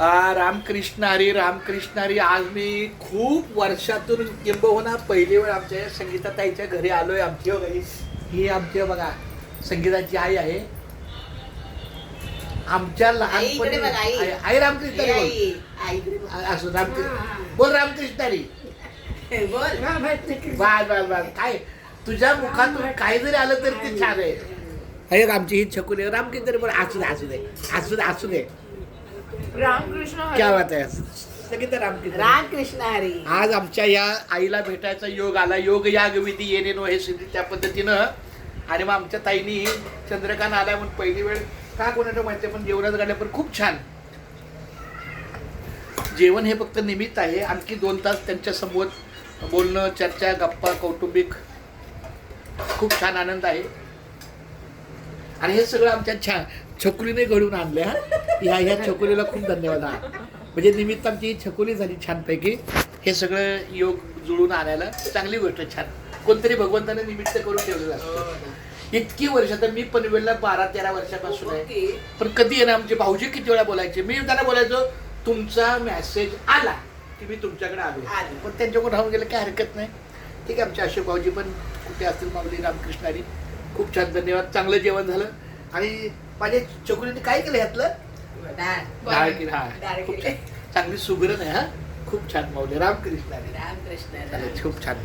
रामकृष्ण हरी, रामकृष्ण हरी. आज मी खूप वर्षातून किंबहुना पहिली वेळ आमच्या संगीताताईच्या घरी आलोय. आमची ही आमची बघा संगीताची आई आहे. आमच्या लहानपणी आई रामकृष्ण हरी बोल. असो रामकृष्ण बोल, रामकृष्ण हरी बोल. बाल काय तुझ्या मुखातून काही जरी आलं तर ते छान आहे. हे आमची ही छकुली रामकृष्ण हरी बोल. असू दे असू दे असू दे असू दे. रामकृष्ण क्या बात आहे. संगीता रामकृष्ण रामकृष्ण हरी. आज आमच्या या आईला भेटायचा योग आला. योग याग विधी येणे नो हे सिद्धी त्या पद्धतीनं. आणि मग आमच्या ताईनी चंद्रकांत आल्या म्हणून पहिली वेळ का कोणाचं माहिती पण जेवणात गाड्या पण खूप छान. जेवण हे फक्त निमित्त आहे. आणखी 2 तास त्यांच्या समोर बोलणं, चर्चा, गप्पा, कौटुंबिक खूप छान आनंद आहे. आणि हे सगळं आमच्या छकुलीने घडून आणले. ह्या छकुलीला खूप धन्यवाद. म्हणजे निमित्त आमची ही छकुली झाली छानपैकी. हे सगळं योग जुळून आणायला चांगली गोष्ट. छान कोणतरी भगवंताने निमित्त करून ठेवलेलं असतं. इतकी वर्ष आता मी पनवेलला 12-13 वर्षापासून आहे. पण कधी आहे ना आमचे भाऊजी किती वेळा बोलायचे. मी त्यांना बोलायचो तुमचा मेसेज आला की मी तुमच्याकडे आलो. पण त्यांच्याकडून राहून गेलं काय हरकत नाही. ठीक आहे. आमचे अशोक भाऊजी पण कुठे असतील माऊली रामकृष्ण हरी. खूप छान धन्यवाद. चांगलं जेवण झालं. आणि माझ्या चकुलीने काय केलं ह्यातलं डाळ केली. खूप छान चांगली सुगरण आहे. खूप छान माऊली रामकृष्ण हरी. रामकृष्ण चालेल, खूप छान.